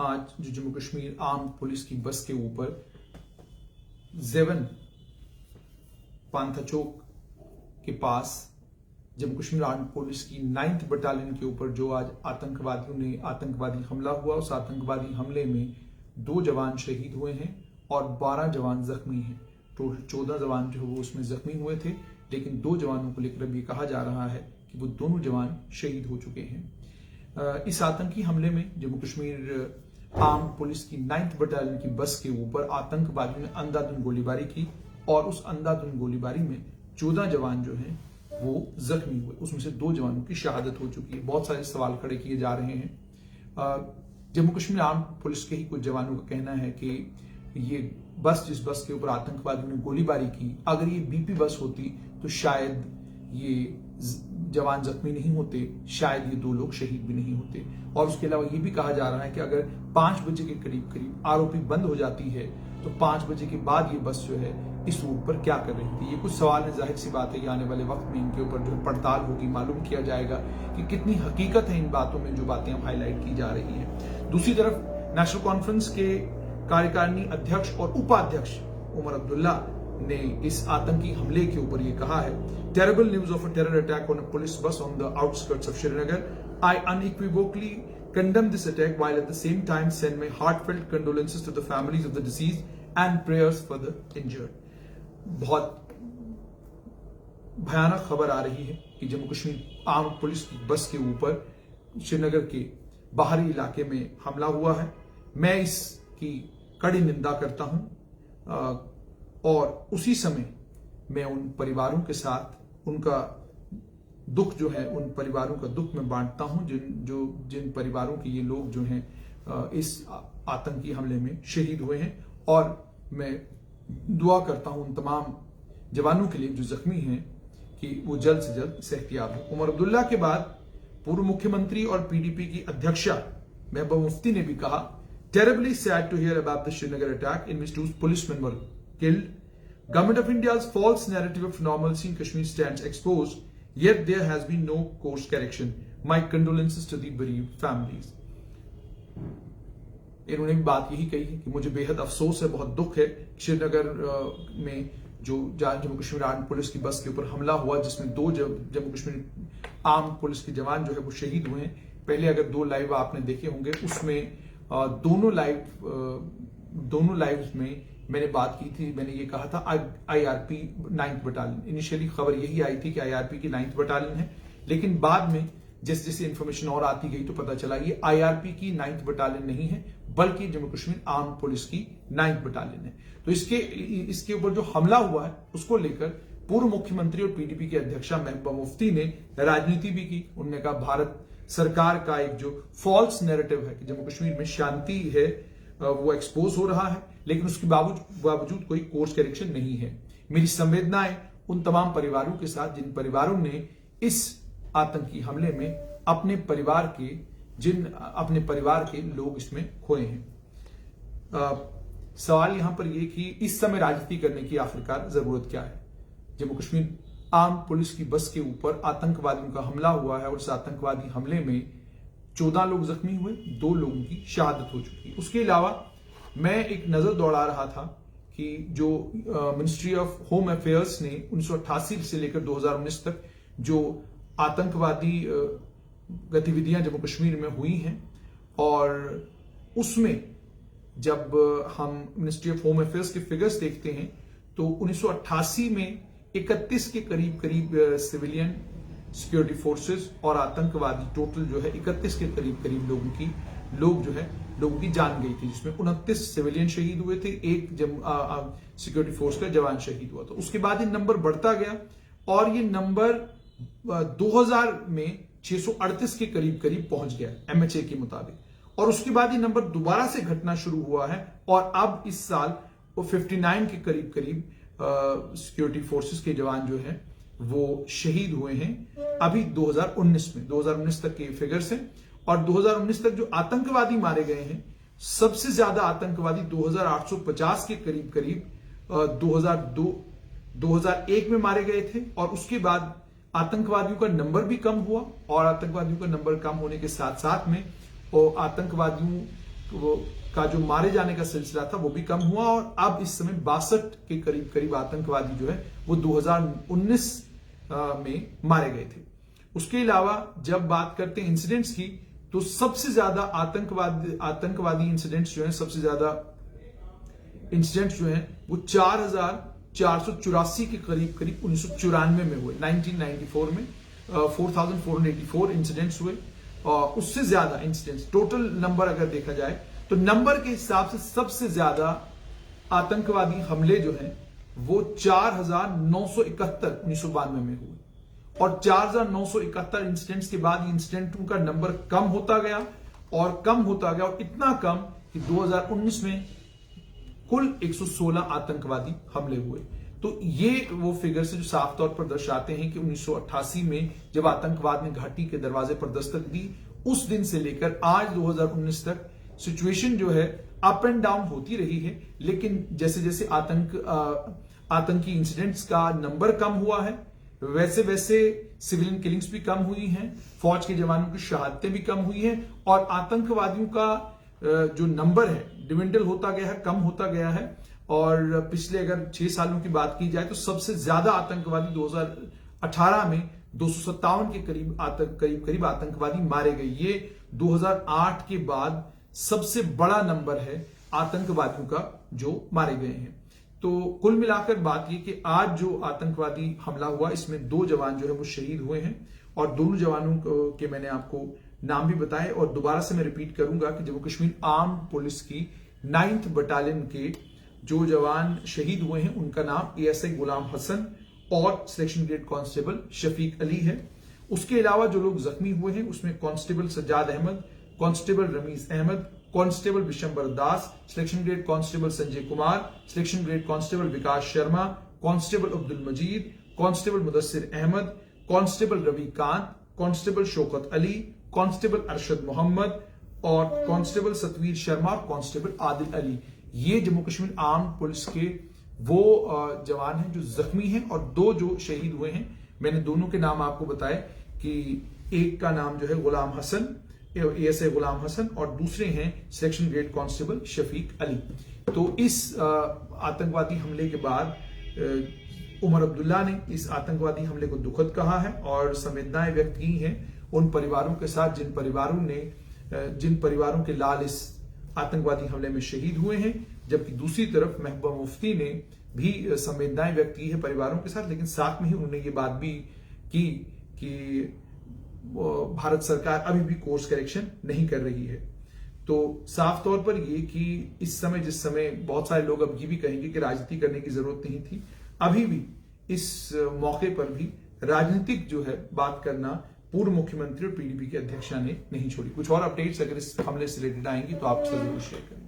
आज जो Jammu Kashmir arm police की बस के ऊपर जेवन पांथा चौक के पास जम्मू कश्मीर आर्म पुलिस की 9th बटालियन के ऊपर जो आज आतंकवादी हमला हुआ, उस आतंकवादी हमले में 2 जवान शहीद हुए हैं और 12 जवान जख्मी हैं। टोटल 14 जवान जो वो उसमें जख्मी हुए थे, लेकिन 2 जवानों को लेकर अब ये कहा जा रहा है कि वो दोनों जवान शहीद हो चुके हैं। इस आतंकी हमले में जम्मू कश्मीर आर्म पुलिस की 9th बटालियन की बस के ऊपर आतंकवादियों ने अंधाधुंध गोलीबारी की और उस अंधाधुंध गोलीबारी में 14 जवान जो हैं वो जख्मी हुए। उसमें से 2 जवानों की शहादत हो चुकी है। बहुत सारे सवाल खड़े किए जा रहे हैं। जम्मू कश्मीर आर्म पुलिस के ही कुछ जवानों का कहना है कि ये जिस बस के ऊपर आतंकवादियों ने गोलीबारी की, अगर ये बीपी बस होती तो शायद ये जवान जख्मी नहीं होते, शायद ये 2 लोग शहीद भी नहीं होते। और उसके अलावा ये भी कहा जा रहा है कि अगर 5 बजे के करीब आरोपी बंद हो जाती है तो 5 बजे के बाद ये बस जो है इस रूट पर क्या कर रही थी। ये कुछ सवाल है, जाहिर सी बात है कि आने वाले वक्त में इनके ऊपर जो पड़ताल होगी, मालूम किया जाएगा कि कितनी हकीकत है इन बातों में जो बातें हाईलाइट की जा रही है। दूसरी तरफ नेशनल कॉन्फ्रेंस के कार्यकारिणी अध्यक्ष और उपाध्यक्ष उमर अब्दुल्ला ने इस आतंकी हमले के ऊपर ये कहा है, terrible news of a terror attack on a police bus on the outskirts of Srinagar. I unequivocally condemn this attack while at the same time send my heartfelt condolences to the families of the deceased and prayers for the injured। बहुत भयानक खबर आ रही है कि Jammu Kashmir arm police की बस के ऊपर श्रीनगर के बाहरी इलाके में हमला हुआ है। मैं इसकी कड़ी निंदा करता हूं और उसी समय मैं उन परिवारों के साथ उनका दुख जो है, उन परिवारों का दुख मैं बांटता हूं जिन परिवारों के ये लोग जो हैं इस आतंकी हमले में शहीद हुए हैं। और मैं दुआ करता हूं उन तमाम जवानों के लिए जो जख्मी हैं कि वो जल्द से जल्द सेहतियाब हो। उमर अब्दुल्ला के बाद पूर्व मुख्यमंत्री और पीडीपी की अध्यक्षा महबूबा मुफ्ती ने भी कहा, terribly sad to hear about the Srinagar attack in which 2 policemen were killed. Government of India's false narrative of normalcy in Kashmir stands exposed, yet there has been no course correction. My condolences to the bereaved families। इन्होंने भी बात यही कही है कि मुझे बेहद अफसोस है, बहुत दुख है। श्रीनगर में जो जम्मू कश्मीर आर्म पुलिस की बस के ऊपर हमला हुआ जिसमें 2 जम्मू कश्मीर आर्म पुलिस के जवान जो है वो शहीद हुए हैं। पहले अगर 2 लाइव आपने देखे होंगे, उसमें दोनों लाइव में मैंने बात की थी, मैंने ये कहा था आईआरपी 9th बटालियन। इनिशियली खबर यही आई थी कि आईआरपी की 9th बटालियन है, लेकिन बाद में जैसे जैसे इंफॉर्मेशन और आती गई तो पता चला ये आईआरपी की 9th बटालियन नहीं है, बल्कि जम्मू कश्मीर आर्म पुलिस की 9th बटालियन है। तो इसके ऊपर जो हमला हुआ है उसको लेकर पूर्व मुख्यमंत्री और पीडीपी के अध्यक्षा महबूबा मुफ्ती ने राजनीति भी की। उन्होंने कहा भारत सरकार का एक जो फॉल्स नैरेटिव है कि जम्मू कश्मीर में शांति है वो एक्सपोज हो रहा है, लेकिन उसके बावजूद कोई कोर्स करेक्शन नहीं है। मेरी संवेदनाएं उन तमाम परिवारों के साथ जिन परिवारों ने इस आतंकी हमले में अपने परिवार के लोग इसमें खोए हैं। सवाल यहां पर यह कि इस समय राजनीति करने की आखिरकार जरूरत क्या है। जम्मू कश्मीर आर्म पुलिस की बस के ऊपर आतंकवादियों का हमला हुआ है और इस आतंकवादी हमले में 14 लोग जख्मी हुए, 2 लोगों की शहादत हो चुकी। उसके अलावा मैं एक नजर दौड़ा रहा था कि जो मिनिस्ट्री ऑफ होम अफेयर्स ने 1988 से लेकर 2019 तक जो आतंकवादी गतिविधियां जम्मू कश्मीर में हुई हैं, और उसमें जब हम मिनिस्ट्री ऑफ होम अफेयर्स के फिगर्स देखते हैं तो 1988 में 31 के करीब सिविलियन सिक्योरिटी फोर्सेस और आतंकवादी टोटल जो है 31 के करीब लोगों की जान गई थी, जिसमें 29 सिविलियन शहीद हुए थे, 1 सिक्योरिटी फोर्स का जवान शहीद हुआ था। उसके बाद ये नंबर बढ़ता गया और ये नंबर 2000 में 638 के करीब पहुंच गया एमएचए के मुताबिक, और उसके बाद ये नंबर दोबारा से घटना शुरू हुआ है और अब इस साल 59 के करीब सिक्योरिटी फोर्सेस के जवान जो हैं वो शहीद हुए हैं अभी 2019 तक के फिगर्स हैं। और 2019 तक जो आतंकवादी मारे गए हैं, सबसे ज्यादा आतंकवादी 2850 के करीब 2001 में मारे गए थे, और उसके बाद आतंकवादियों का नंबर भी कम हुआ, और आतंकवादियों का नंबर कम होने के साथ साथ में आतंकवादियों का जो मारे जाने का सिलसिला था वो भी कम हुआ और अब इस समय 62 के करीब करीब आतंकवादी जो है वो 2019 में मारे गए थे। उसके अलावा जब बात करते हैं इंसिडेंट्स की, तो सबसे ज्यादा आतंकवादी इंसिडेंट्स जो है, सबसे ज्यादा इंसिडेंट्स जो है वो 4484 के करीब करीब 1994 में हुए। 1994 में 4484 इंसिडेंट्स हुए और उससे ज्यादा इंसिडेंट्स, टोटल नंबर अगर देखा जाए तो नंबर के हिसाब से सबसे ज्यादा आतंकवादी हमले जो हैं वो 4971 1992 में हुए और 4971 इंसिडेंट्स के बाद इंसिडेंटों का नंबर कम होता गया और इतना कम कि 2019 में कुल 116 आतंकवादी हमले हुए। तो ये वो फिगर से जो साफ तौर पर दर्शाते हैं कि 1988 में जब आतंकवाद ने घाटी के दरवाजे पर दस्तक दी, उस दिन से लेकर आज 2019 तक सिचुएशन जो है अप एंड डाउन होती रही है, लेकिन जैसे जैसे आतंकी इंसिडेंट्स का नंबर कम हुआ है, वैसे वैसे सिविलियन किलिंग्स भी कम हुई हैं, फौज के जवानों की शहादतें भी कम हुई हैं और आतंकवादियों का जो नंबर है डिविंडल होता गया है, कम होता गया है। और पिछले अगर 6 सालों की बात की जाए तो सबसे ज्यादा आतंकवादी 2018 में 257 के करीब आतंकवादी मारे गए। ये 2008 के बाद सबसे बड़ा नंबर है आतंकवादियों का जो मारे गए हैं। तो कुल मिलाकर बात ये कि आज जो आतंकवादी हमला हुआ इसमें 2 जवान जो है वो शहीद हुए हैं और दोनों जवानों के मैंने आपको नाम भी बताए और दोबारा से मैं रिपीट करूंगा कि जम्मू कश्मीर आर्म पुलिस की 9th बटालियन के जो जवान शहीद हुए हैं उनका नाम ASI गुलाम हसन और selection grade constable Shafiq Ali है। उसके अलावा जो लोग जख्मी हुए हैं उसमें constable Sajjad Ahmed, constable Ramiz Ahmed, constable Vishambar Das, selection grade constable Sanjay Kumar, selection grade constable Vikas Sharma, constable Abdul Majeed, constable Mudassir Ahmed, constable Ravi Kant, constable Shaukat Ali, constable Arshad Mohammad और कांस्टेबल सतवीर शर्मा और कांस्टेबल आदिल अली। ये जम्मू कश्मीर आर्म पुलिस के वो जवान हैं जो जख्मी हैं और 2 जो शहीद हुए हैं। मैंने दोनों के नाम आपको बताए कि एक का नाम जो है गुलाम हसन, ASI गुलाम हसन और दूसरे हैं selection grade constable Shafiq Ali. तो इस आतंकवादी हमले के बाद उमर अब्दुल्ला ने इस आतंकवादी हमले को दुखद कहा है और संवेदनाएं व्यक्त की हैं उन परिवारों के साथ जिन परिवारों के लाल इस आतंकवादी हमले में शहीद हुए हैं, जबकि दूसरी तरफ महबूबा मुफ्ती ने भी संवेदनाएं व्यक्त की है परिवारों के साथ, लेकिन साथ में ही उन्होंने ये बात भी की कि भारत सरकार अभी भी कोर्स करेक्शन नहीं कर रही है। तो साफ तौर पर ये कि इस समय जिस समय बहुत सारे लोग अब ये भी कहेंगे कि राजनीति करने की जरूरत नहीं थी, अभी भी इस मौके पर भी राजनीतिक जो है बात करना पूर्व मुख्यमंत्री और PDP के अध्यक्षा ने नहीं छोड़ी। कुछ और अपडेट्स अगर इस हमले से रिलेटेड आएंगी तो आपसे जरूर शेयर करें।